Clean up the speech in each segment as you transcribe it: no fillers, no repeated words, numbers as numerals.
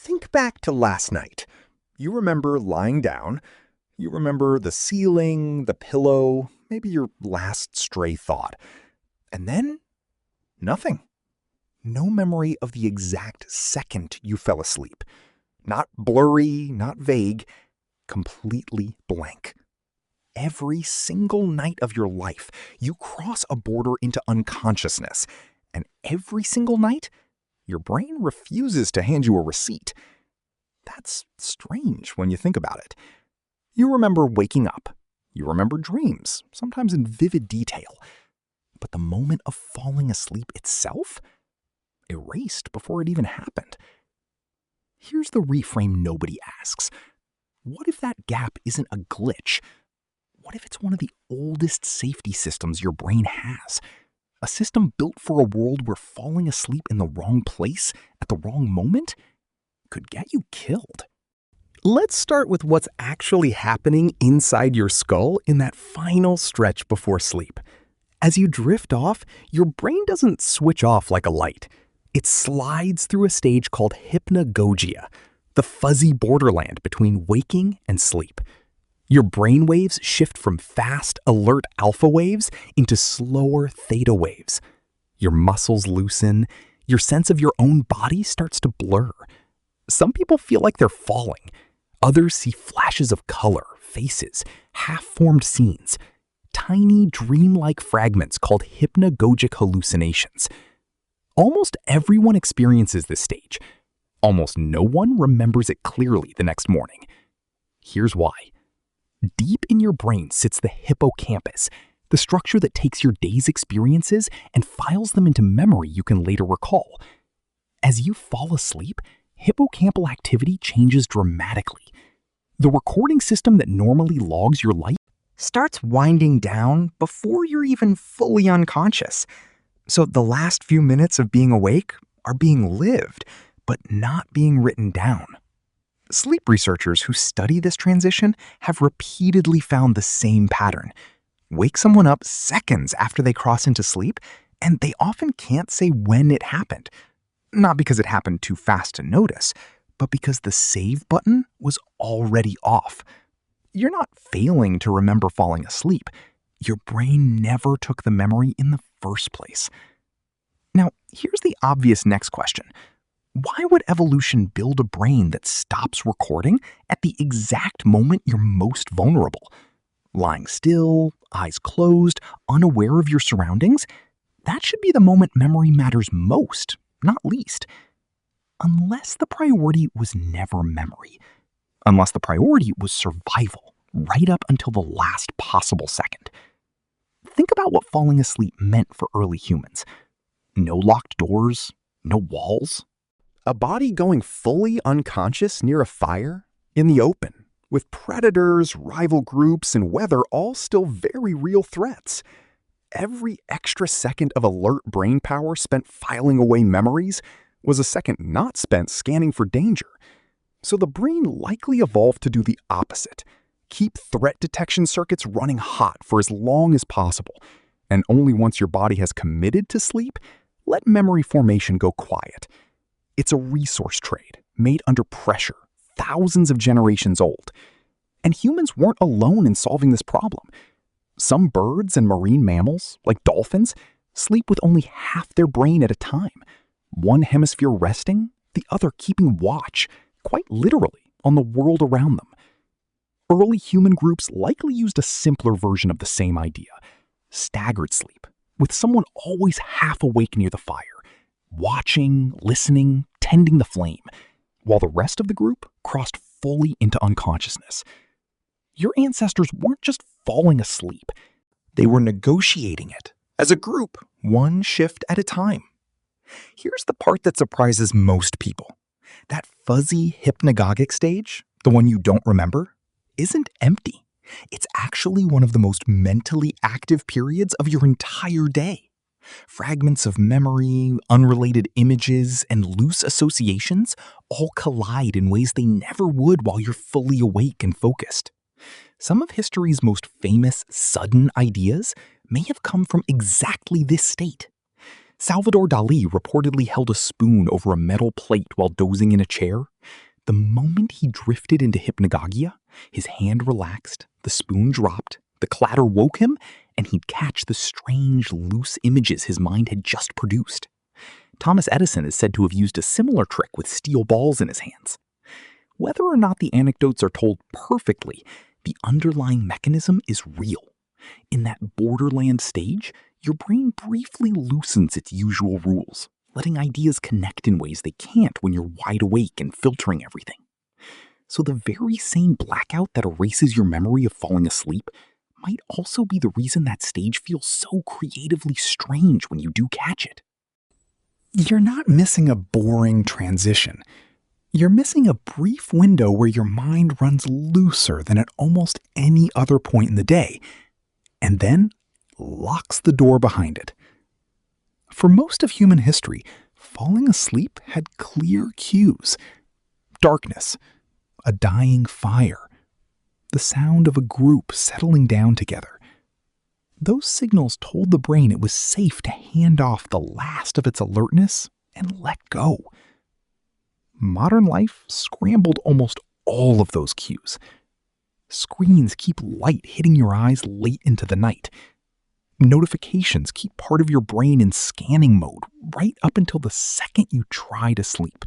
Think back to last night. You remember lying down. You remember the ceiling, the pillow, maybe your last stray thought. And then, nothing. No memory of the exact second you fell asleep. Not blurry, not vague, completely blank. Every single night of your life, you cross a border into unconsciousness. And every single night, your brain refuses to hand you a receipt. That's strange when you think about it. You remember waking up. You remember dreams, sometimes in vivid detail. But the moment of falling asleep itself? Erased before it even happened. Here's the reframe nobody asks. What if that gap isn't a glitch? What if it's one of the oldest safety systems your brain has? A system built for a world where falling asleep in the wrong place at the wrong moment could get you killed. Let's start with what's actually happening inside your skull in that final stretch before sleep. As you drift off, your brain doesn't switch off like a light. It slides through a stage called hypnagogia, the fuzzy borderland between waking and sleep. Your brain waves shift from fast, alert alpha waves into slower theta waves. Your muscles loosen. Your sense of your own body starts to blur. Some people feel like they're falling. Others see flashes of color, faces, half-formed scenes, tiny dreamlike fragments called hypnagogic hallucinations. Almost everyone experiences this stage. Almost no one remembers it clearly the next morning. Here's why. Deep in your brain sits the hippocampus, the structure that takes your day's experiences and files them into memory you can later recall. As you fall asleep, hippocampal activity changes dramatically. The recording system that normally logs your life starts winding down before you're even fully unconscious. So the last few minutes of being awake are being lived, but not being written down. Sleep researchers who study this transition have repeatedly found the same pattern. Wake someone up seconds after they cross into sleep, and they often can't say when it happened. Not because it happened too fast to notice, but because the save button was already off. You're not failing to remember falling asleep. Your brain never took the memory in the first place. Now, here's the obvious next question. Why would evolution build a brain that stops recording at the exact moment you're most vulnerable? Lying still, eyes closed, unaware of your surroundings? That should be the moment memory matters most, not least. Unless the priority was never memory. Unless the priority was survival, right up until the last possible second. Think about what falling asleep meant for early humans. No locked doors, no walls. A body going fully unconscious near a fire, in the open, with predators, rival groups, and weather all still very real threats. Every extra second of alert brain power spent filing away memories was a second not spent scanning for danger. So the brain likely evolved to do the opposite. Keep threat detection circuits running hot for as long as possible. And only once your body has committed to sleep, let memory formation go quiet. It's a resource trade made under pressure, thousands of generations old. And humans weren't alone in solving this problem. Some birds and marine mammals, like dolphins, sleep with only half their brain at a time. One hemisphere resting, the other keeping watch, quite literally, on the world around them. Early human groups likely used a simpler version of the same idea. Staggered sleep, with someone always half awake near the fire. Watching, listening, tending the flame, while the rest of the group crossed fully into unconsciousness. Your ancestors weren't just falling asleep. They were negotiating it, as a group, one shift at a time. Here's the part that surprises most people. That fuzzy hypnagogic stage, the one you don't remember, isn't empty. It's actually one of the most mentally active periods of your entire day. Fragments of memory, unrelated images, and loose associations all collide in ways they never would while you're fully awake and focused. Some of history's most famous, sudden ideas may have come from exactly this state. Salvador Dali reportedly held a spoon over a metal plate while dozing in a chair. The moment he drifted into hypnagogia, his hand relaxed, the spoon dropped, the clatter woke him, and he'd catch the strange, loose images his mind had just produced. Thomas Edison is said to have used a similar trick with steel balls in his hands. Whether or not the anecdotes are told perfectly, the underlying mechanism is real. In that borderland stage, your brain briefly loosens its usual rules, letting ideas connect in ways they can't when you're wide awake and filtering everything. So the very same blackout that erases your memory of falling asleep might also be the reason that stage feels so creatively strange when you do catch it. You're not missing a boring transition. You're missing a brief window where your mind runs looser than at almost any other point in the day, and then locks the door behind it. For most of human history, falling asleep had clear cues. Darkness, a dying fire, the sound of a group settling down together. Those signals told the brain it was safe to hand off the last of its alertness and let go. Modern life scrambled almost all of those cues. Screens keep light hitting your eyes late into the night. Notifications keep part of your brain in scanning mode right up until the second you try to sleep.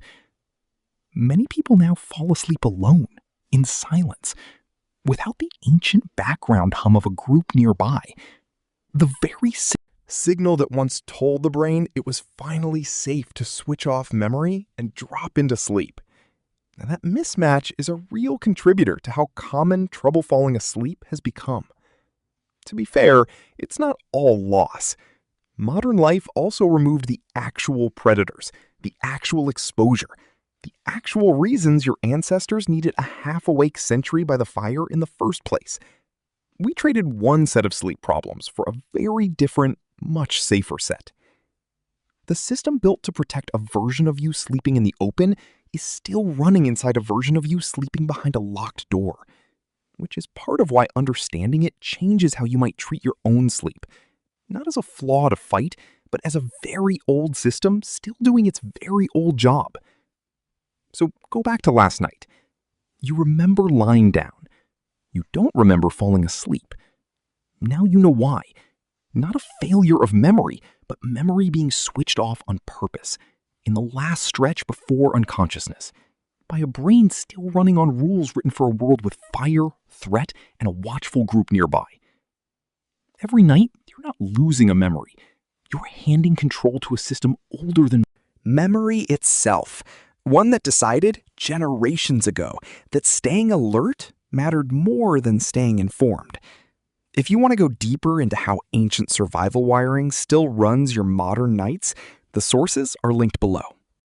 Many people now fall asleep alone, in silence, without the ancient background hum of a group nearby. The very signal that once told the brain it was finally safe to switch off memory and drop into sleep. Now, that mismatch is a real contributor to how common trouble falling asleep has become. To be fair, it's not all loss. Modern life also removed the actual predators, the actual exposure, the actual reasons your ancestors needed a half-awake century by the fire in the first place. We traded one set of sleep problems for a very different, much safer set. The system built to protect a version of you sleeping in the open is still running inside a version of you sleeping behind a locked door, which is part of why understanding it changes how you might treat your own sleep, not as a flaw to fight, but as a very old system still doing its very old job. So go back to last night. You remember lying down. You don't remember falling asleep. Now you know why. Not a failure of memory, but memory being switched off on purpose, in the last stretch before unconsciousness, by a brain still running on rules written for a world with fire, threat, and a watchful group nearby. Every night, you're not losing a memory. You're handing control to a system older than memory itself, one that decided generations ago that staying alert mattered more than staying informed. If you want to go deeper into how ancient survival wiring still runs your modern nights, the sources are linked below.